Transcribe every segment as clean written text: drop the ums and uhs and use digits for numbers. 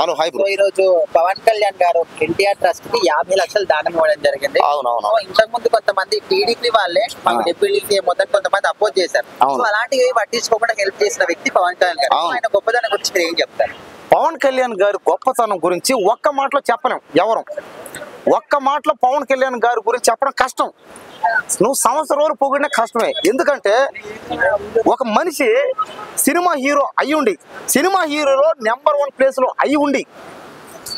Hello hi bro. ఈ రోజు పవన్ కళ్యాణ్ గారు ఎన్టీఆర్ ట్రస్ట్ కి 50 లక్షలు దానం ఇవ్వడం జరిగింది. అవునవును. ఇంతకు ముందు కొంతమంది టీడీపీ వాళ్ళే మాకు డిప్యూటీ సీఎం మొత్తం కొంతమంది అపోజ్ చేశారు. సో అలాంటివి పట్టించుకోకుండా హెల్ప్ చేసిన వ్యక్తి పవన్ కళ్యాణ్ గారు. ఆయన గొప్పదనం గురించి మీరు ఏం చెప్తారు? పవన్ కళ్యాణ్ గారి గొప్పతనం గురించి ఒక్క మాటలో చెప్పలేం ఎవరు. ఒక్క మాటలో పవన్ కళ్యాణ్ గారి గురించి చెప్పడం కష్టం. నువ్వు సంవత్సరం రోజులు పొగిడిన కష్టమే. ఎందుకంటే ఒక మనిషి సినిమా హీరో అయి ఉండి, సినిమా హీరోలో నెంబర్ 1 ప్లేస్లో అయి ఉండి,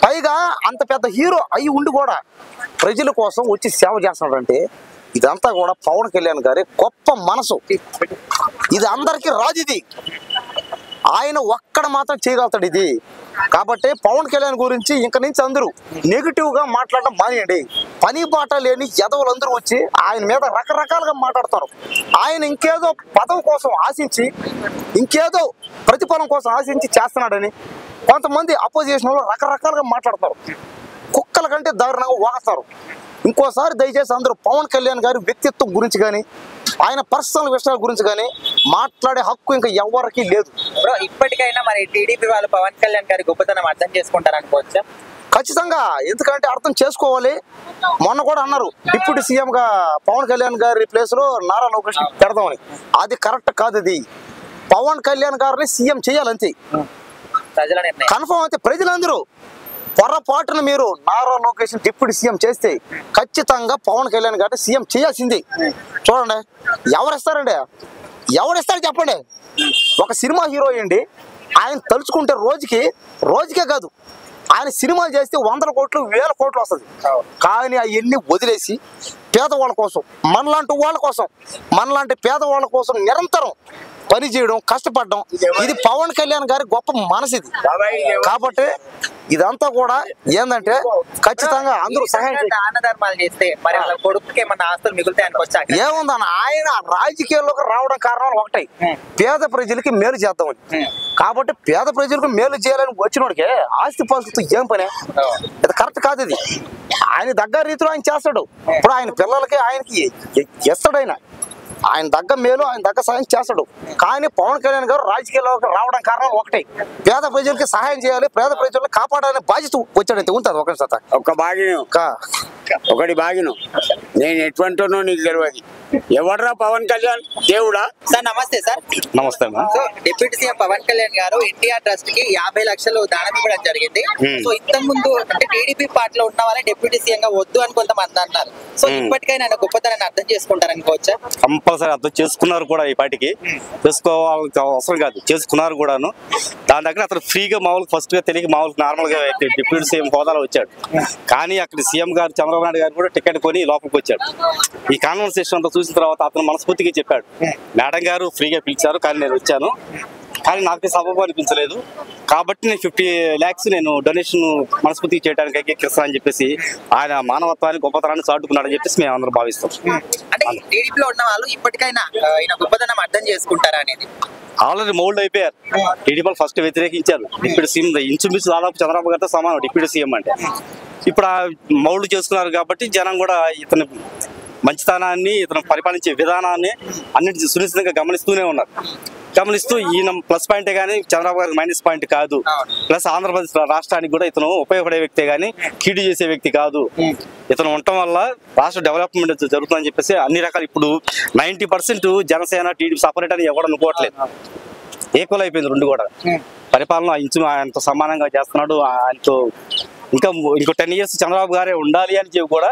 పైగా అంత పెద్ద హీరో అయి ఉండి కూడా ప్రజల కోసం వచ్చి సేవ చేస్తున్నాడంటే ఇదంతా కూడా పవన్ కళ్యాణ్ గారి గొప్ప మనసు. ఇది అందరికీ రాదు. ఇది ఆయన ఒక్కడ మాత్రం చేయగలుగుతాడు ఇది. కాబట్టి పవన్ కళ్యాణ్ గురించి ఇంక నుంచి అందరూ నెగిటివ్గా మాట్లాడడం మానేయండి. పని బాట లేని ఎదవులందరూ వచ్చి ఆయన మీద రకరకాలుగా మాట్లాడతారు. ఆయన ఇంకేదో పదవి కోసం ఆశించి, ఇంకేదో ప్రతిఫలం కోసం ఆశించి చేస్తున్నాడని కొంతమంది అపోజిషన్ లో రకరకాలుగా మాట్లాడతారు. కుక్కల కంటే దారుణంగా వాగతారు. ఇంకోసారి దయచేసి అందరూ పవన్ కళ్యాణ్ గారి వ్యక్తిత్వం గురించి కానీ, ఆయన పర్సనల్ విషయాల గురించి కానీ మాట్లాడే హక్కు ఇంకా ఎవరికి లేదు. ఇప్పటికైనా మరి టీడీపీ వాళ్ళు పవన్ కళ్యాణ్ గారి గొప్పతనం అర్థం చేసుకుంటారు అనుకోవచ్చా? ఖచ్చితంగా. ఎందుకంటే అర్థం చేసుకోవాలి. మొన్న కూడా అన్నారు డిప్యూటీ సీఎం గా పవన్ కళ్యాణ్ గారి ప్లేస్ లో నారా లోకేష్ పెడదామని. అది కరెక్ట్ కాదు. అది పవన్ కళ్యాణ్ గారిని సీఎం చేయాలంతే. కన్ఫర్మ్ అయితే ప్రజలందరూ పొరపాటున మీరు నారా లోకేష్ డిప్యూటీ సీఎం చేస్తే ఖచ్చితంగా పవన్ కళ్యాణ్ గారిని సీఎం చేయాల్సింది. చూడండి ఎవరిస్తారండి, ఎవరిస్తారు చెప్పండి. ఒక సినిమా హీరో అండి, ఆయన తలుచుకుంటే రోజుకే కాదు, ఆయన సినిమాలు చేస్తే 100 కోట్లు 1000 కోట్లు వస్తుంది. కానీ అవన్నీ వదిలేసి పేదవాళ్ళ కోసం, మనలాంటి పేదవాళ్ళ కోసం నిరంతరం పని చేయడం, కష్టపడడం, ఇది పవన్ కళ్యాణ్ గారి గొప్ప మనసు ఇది. కాబట్టి ఇదంతా కూడా ఏంటంటే ఖచ్చితంగా అందరూ సహాయం దాన ధర్మాలు చేస్తే మరి వాళ్ళ కొడుకుకి ఏమన్నా ఆస్తులు మిగులుతాయి అనుకోవచ్చా? ఏముందన్న, ఆయన రాజకీయాల్లోకి రావడం కారణాలు ఒకటే, పేద ప్రజలకి మేలు చేద్దామని. కాబట్టి పేద ప్రజలకు మేలు చేయాలని వచ్చినోడికి ఆస్తి పాస్తులతో ఏం పనే? ఇది కరెక్ట్ కాదు. ఇది ఆయన దగ్గర రీతిలో ఆయన చేస్తాడు. ఇప్పుడు ఆయన పిల్లలకి ఆయనకి ఇస్తాడు. ఆయన దగ్గర మేలు, ఆయన దగ్గర సహాయం చేస్తాడు. కానీ పవన్ కళ్యాణ్ గారు రాజకీయాల్లోకి రావడం కారణం ఒకటే, పేద ప్రజలకి సహాయం చేయాలి, పేద ప్రజలను కాపాడాలనే బాధ్యత వచ్చాడైతే ఉంటుంది. ఒకటి బాగిను నేను ఎటువంటి నీకు తెలియదు. ఎవడ్రా పవన్ కళ్యాణ్? దేవుడా? సార్ నమస్తే. సార్ నమస్తే. డిప్యూటీ సీఎం పవన్ కళ్యాణ్ గారు ఎన్టీఆర్ ట్రస్ట్ కి 50 లక్షలు దానం ఇవ్వడం జరిగింది. సో ఇంతకు ముందు అంటే టీడీపీ పార్టీలో ఉన్న వాళ్ళని డిప్యూటీ సీఎం గా వద్దు అని కొంతమంది అన్నారు. సో ఇప్పటికైనా ఆయన గొప్పతనాన్ని అర్థం చేసుకుంటారు అనుకోవచ్చా? కంపల్సరీ అర్థం చేసుకున్నారు కూడా. ఈ పార్టీకి చేసుకోవాల్సిన అవసరం కాదు, చేసుకున్నారు కూడాను. దాని దగ్గర అతను ఫ్రీగా మామూలుగా ఫస్ట్ గా తెలియక మామూలుగా నార్మల్ గా డిప్యూటీ సీఎం హోదాలో వచ్చాడు. కానీ అక్కడ సీఎం గారు చంద్రబాబు నాయుడు గారు కూడా టికెట్ కొని లోపలికి వచ్చాడు. ఈ కాన్వర్సేషన్ అంతా చూసిన తర్వాత అతను మనస్ఫూర్తిగా చెప్పాడు, మేడం గారు ఫ్రీగా పిలిచారు కానీ నేను వచ్చాను, కానీ నాకు సబబు అనిపించలేదు, కాబట్టి నేను 50 lakhs నేను డొనేషన్ మనస్ఫూర్తిగా చేయడానికి అంగీకరిస్తాను అని చెప్పేసి ఆయన మానవత్వాన్ని గొప్పతనాన్ని చాటుకున్నాడని చెప్పేసి మేము అందరం భావిస్తాం. అంటే టీడీపీలో ఉన్న వాళ్ళు ఇప్పటికైనా ఈయన గొప్పతనం అర్థం చేసుకుంటారా అనేది? ఆల్రెడీ మౌల్డ్ అయిపోయారు. టీడీపీ ఫస్ట్ వ్యతిరేకించారు. డిప్యూటీ సీఎం ఇంచుమించు దాదాపు చంద్రబాబు గారితో సమానం డిప్యూటీ సీఎం అంటే. ఇప్పుడు ఆ మౌల్డ్ చేసుకున్నారు కాబట్టి జనం కూడా ఇతని మంచితనాన్ని, ఇతను పరిపాలించే విధానాన్ని అన్నింటి సునిశ్చితంగా గమనిస్తూనే ఉన్నారు. గమనిస్తూ ఈయన ప్లస్ పాయింటే కానీ చంద్రబాబు గారికి మైనస్ పాయింట్ కాదు. ప్లస్ ఆంధ్రప్రదేశ్ రాష్ట్రానికి కూడా ఇతను ఉపయోగపడే వ్యక్తే కానీ కీడు చేసే వ్యక్తి కాదు. ఇతను ఉండటం వల్ల రాష్ట్ర డెవలప్మెంట్ జరుగుతుందని చెప్పేసి అన్ని రకాలు ఇప్పుడు 90% జనసేన టీడీపీ సపరేట్ అని ఎవరు అనుకోవట్లేదు. ఈక్వల్ అయిపోయింది రెండు కూడా. పరిపాలన ఇంచు ఆయనతో సమానంగా చేస్తున్నాడు. ఆయనతో ఇంకో 10 years చంద్రబాబు గారే ఉండాలి అని చెప్పి కూడా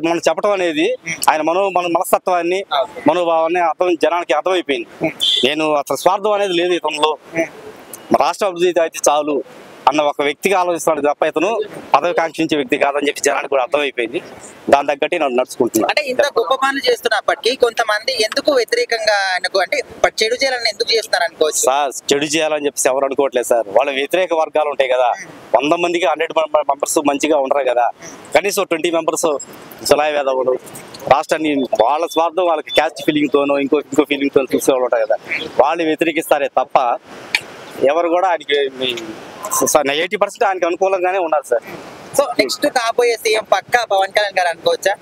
మనం చెప్పడం అనేది ఆయన మన మనస్తత్వాన్ని, మనోభావాన్ని జనానికి అర్థమైపోయింది. నేను అసలు స్వార్థం అనేది లేదు ఇతనిలో, రాష్ట్ర అభివృద్ధి అయితే చాలు అన్న ఒక వ్యక్తిగా ఆలోచిస్తున్నాడు తప్ప ఇతను పదవి కాంక్షించే వ్యక్తి కాదని చెప్పి జనానికి కూడా అర్థమైపోయింది. దాని తగ్గట్టే నన్ను నడుచుకుంటున్నాను. అంటే ఇంత గొప్ప పనులు చేస్తున్నప్పటికీ కొంతమంది ఎందుకు వ్యతిరేకంగా ఆయనకు అంటే చెడు చేయాలని ఎందుకు చేస్తున్నారు అనుకోవచ్చు? సార్ చెడు చేయాలని చెప్పేసి ఎవరు అనుకోవట్లేదు సార్. వాళ్ళ వ్యతిరేక వర్గాలు ఉంటాయి కదా, 100 మందికి 100 members మంచిగా ఉండరు కదా. కనీసం 20 members జులాయి వేదవులు రాష్ట్రాన్ని వాళ్ళ స్వార్థం, వాళ్ళకి క్యాస్ట్ ఫీలింగ్ తోనో ఇంకో ఫీలింగ్ తోనో చూసేవాళ్ళు ఉంటారు కదా, వాళ్ళు వ్యతిరేకిస్తారే తప్ప ఎవరు కూడా ఆయనకి 80% ఆయనకి అనుకూలంగానే ఉన్నారు సార్. సో నెక్స్ట్ కాబోయే సీఎం పక్కా పవన్ కళ్యాణ్ గారు అనుకోవచ్చా?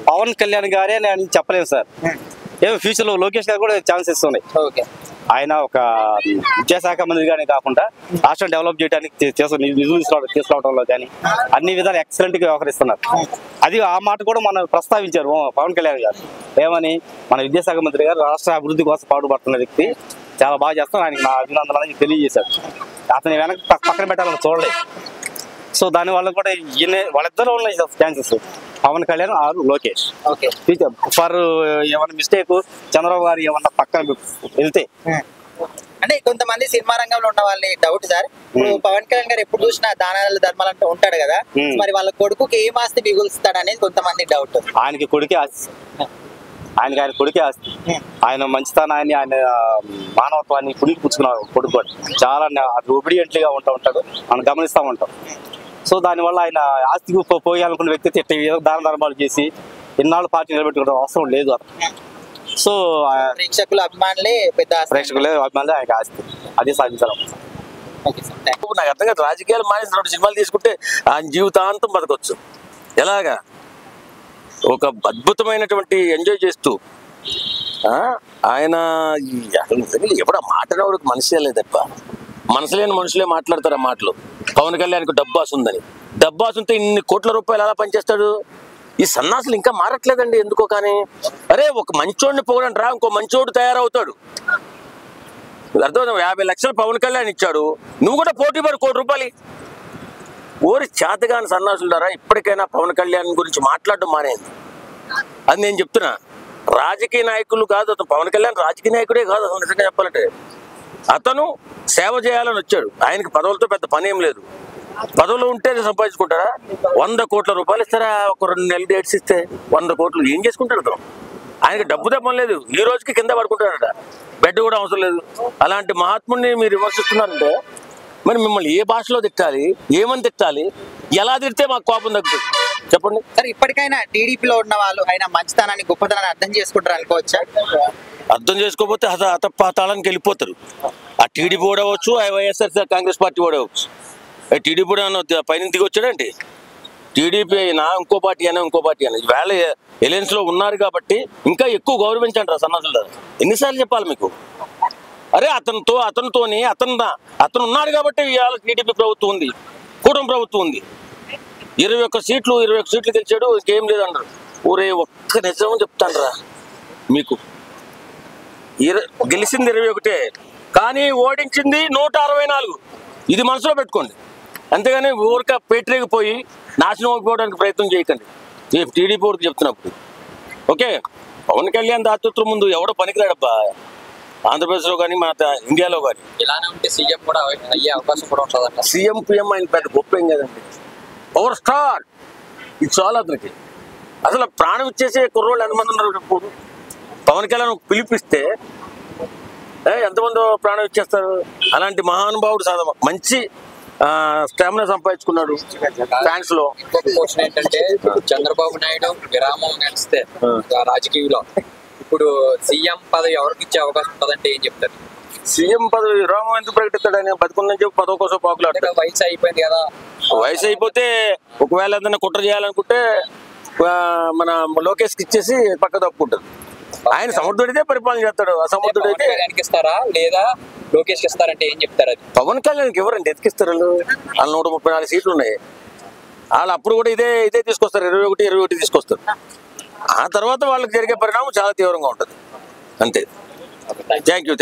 పవన్ కళ్యాణ్ గారే నేను చెప్పలేను సార్. ఏమో ఫ్యూచర్ లో లోకేష్ గారు కూడా ఛాన్సెస్ ఉన్నాయి. ఓకే. ఆయన ఒక విద్యాశాఖ మంత్రిగానే కాకుండా రాష్ట్రం డెవలప్ చేయడానికి నిధులు తీసుకురావడంలో కానీ అన్ని విధాలు ఎక్సలెంట్ గా వ్యవహరిస్తున్నారు. అది ఆ మాట కూడా మనం ప్రస్తావించారు పవన్ కళ్యాణ్ గారు. ఏమని, మన విద్యాశాఖ మంత్రి గారు రాష్ట్ర అభివృద్ధి కోసం పాటుపడుతున్న వ్యక్తి, చాలా బాగా చేస్తాను, ఆయనకి నా అభినందనలు తెలియజేశారు. అతని వెనక పక్కన పెట్టాలని చూడలేదు. సో దానివల్ల కూడా వాళ్ళిద్దరూ ఉన్నాయి chances, Pawan Kalyan or Lokesh. For ఏమన్నా మిస్టేక్ చంద్రబాబు గారు ఏమన్నా పక్కన వెళ్తే అంటే కొంతమంది సినిమా రంగంలో ఉన్న వాళ్ళని డౌట్ సార్, ఇప్పుడు పవన్ కళ్యాణ్ గారు ఎప్పుడు చూసినా దానాలు ధర్మాలు అంటూ ఉంటాడు కదా, మరి వాళ్ళ కొడుకుకి ఏం ఆస్తి మిగులుస్తాడు అనేది కొంతమంది డౌట్. ఆయనకి కొడుకే ఆస్తి, ఆయన కొడుకే ఆస్తి. ఆయన మంచితనాన్ని, ఆయన మానవత్వాన్ని పుణికి పుచ్చుకున్నారు కొడుకు. చాలా ఒబిడియంట్లీగా ఉంటాడు, మనం గమనిస్తూ ఉంటాం. సో దానివల్ల ఆయన ఆస్తికి పోయాలనుకున్న వ్యక్తి దాన ధర్మాలు చేసి ఇన్నాళ్ళు పార్టీ నిలబెట్టుకోవడం అవసరం లేదు అతను. సో ప్రేక్షకుల అభిమానులే పెద్ద అభిమానులే ఆయనకి ఆస్తి, అదే సాధించాలి. నాకు అర్థం కాదు, రాజకీయాలు మానేసి 2 సినిమాలు తీసుకుంటే ఆయన జీవితాంతం బతకొచ్చు. ఎలాగా ఒక అద్భుతమైనటువంటి ఎంజాయ్ చేస్తూ ఆయన ఎప్పుడు మాట్లాడేవాడికి మనసే లేదప్ప. మనసు లేని మనుషులే మాట్లాడతారు ఆ మాటలు. పవన్ కళ్యాణ్కి డబ్బాసు ఉందని, డబ్బాసు ఉంటే ఇన్ని కోట్ల రూపాయలు ఎలా పనిచేస్తాడు? ఈ సన్నాసులు ఇంకా మారట్లేదండి ఎందుకో. కానీ అరే ఒక మంచోడిని పొగడండి రా, ఇంకో మంచోడు తయారవుతాడు. అర్థం, 50 లక్షలు పవన్ కళ్యాణ్ ఇచ్చాడు, నువ్వు కూడా పోటీ పడి 1 కోటి రూపాయలు. ఓరి చేతగాని సన్నాసులు ద్వారా ఇప్పటికైనా పవన్ కళ్యాణ్ గురించి మాట్లాడడం మానేది. అది నేను చెప్తున్నా. రాజకీయ నాయకులు కాదు అతను, పవన్ కళ్యాణ్ రాజకీయ నాయకుడే కాదు అసలు. నిజంగా చెప్పాలంటే అతను సేవ చేయాలని వచ్చాడు. ఆయనకి పదవులతో పెద్ద పని ఏం లేదు. పదవులు ఉంటే సంపాదించుకుంటారా? 100 కోట్ల రూపాయలు ఇస్తారా? ఒక 2 నెలలు డేట్స్ ఇస్తే 100 కోట్లు ఏం చేసుకుంటాడు అతను? ఆయనకి డబ్బు తప్పని లేదు, ఈ రోజుకి కింద పడుకుంటాడట, బెడ్ కూడా అవసరం లేదు. అలాంటి మహాత్ముడిని మీరు విమర్శిస్తున్నారంటే మరి మిమ్మల్ని ఏ భాషలో తిట్టాలి, ఏమని తిట్టాలి, ఎలా తిడితే మాకు కోపం తగ్గుతుంది చెప్పండి సార్. ఇప్పటికైనా టీడీపీలో ఉన్న వాళ్ళు ఆయన మంచితనాన్ని గొప్పతనాన్ని అర్థం చేసుకుంటారు అనుకోవచ్చా? అర్థం చేసుకోకపోతే పాతాళానికి వెళ్ళిపోతారు. ఆ టీడీపీ కూడా అవ్వచ్చు, వైఎస్ఆర్ కాంగ్రెస్ పార్టీ కూడా అవ్వచ్చు. టీడీపీ కూడా పైన దిగి వచ్చాడండి. టీడీపీ అయినా ఇంకో పార్టీ అయినా ఇంకో పార్టీ అయినా వేళ ఎలయన్స్ లో ఉన్నారు కాబట్టి ఇంకా ఎక్కువ గౌరవించండి రా సన్నాసులు. ఎన్నిసార్లు చెప్పాలి మీకు? అరే అతను ఉన్నాడు కాబట్టి ఇవాళ టీడీపీ ప్రభుత్వం ఉంది, కూటమి ప్రభుత్వం ఉంది. 21 సీట్లు గెలిచాడు, ఇంకేం లేదన్నారు. ఊరే ఒక్క నిజం చెప్తాను రా మీకు, గెలిచింది 21, కానీ ఓడించింది 164. ఇది మనసులో పెట్టుకోండి. అంతేగాని ఊరిక పేటరేగిపోయి నాశనం అయిపోవడానికి ప్రయత్నం చేయకండి. టీడీపీ ఊరికి చెప్తున్నప్పుడు ఓకే. పవన్ కళ్యాణ్ దాతృత్వం ముందు ఎవడో పనికిరాడబ్బా ఆంధ్రప్రదేశ్లో కానీ మన ఇండియాలో కానీ. ఇలానే ఉంటే సీఎం కూడా అయ్యే అవకాశం కూడా ఉంటుందంట. సీఎం పిఎం ఆయన పెద్ద గొప్ప ఏం కదండి, పవర్ స్టార్. ఇది చాలా అతనికి. అసలు ప్రాణం ఇచ్చేసే కుర్రోళ్ళు ఎంతమంది ఉన్నారు ఇప్పుడు? పవన్ కళ్యాణ్ పిలిపిస్తే ఎంతమంది ప్రాణం ఇచ్చేస్తారు? అలాంటి మహానుభావుడు మంచి స్టామినా సంపాదించుకున్నాడు ఫ్యాన్స్ లో. ఇంకొక క్వశ్చన్ ఏంటంటే, చంద్రబాబు నాయుడు విరామం నడిస్తే రాజకీయంలో ఇప్పుడు సీఎం పదవి ఎవరికి ఇచ్చే అవకాశం ఉంటుందంటే ఏం చెప్తారు? సీఎం పదవి విరామం ఎందుకు ప్రకటిస్తాడు? ఆయన బతుకుందని చెప్పి 10వ కోసం పాకులాడు. వయసు అయిపోయింది కదా. వయసు అయిపోతే ఒకవేళ ఏదైనా కుట్ర చేయాలనుకుంటే మన లోకేష్కి ఇచ్చేసి పక్క తప్పుకుంటారు. ఆయన సమర్థుడితే పరిపాలన చేస్తాడు, అసమర్థుడైతే ఇస్తారా లేదా లోకేష్ ఇస్తారంటే ఏం చెప్తారు? అది పవన్ కళ్యాణ్కి ఎవరండి ఎతికిస్తారు? వాళ్ళు 134 సీట్లు ఉన్నాయి. వాళ్ళు అప్పుడు కూడా ఇదే తీసుకొస్తారు, 21 తీసుకొస్తారు. ఆ తర్వాత వాళ్ళకి జరిగే పరిణామం చాలా తీవ్రంగా ఉంటుంది. అంతే. Thank you.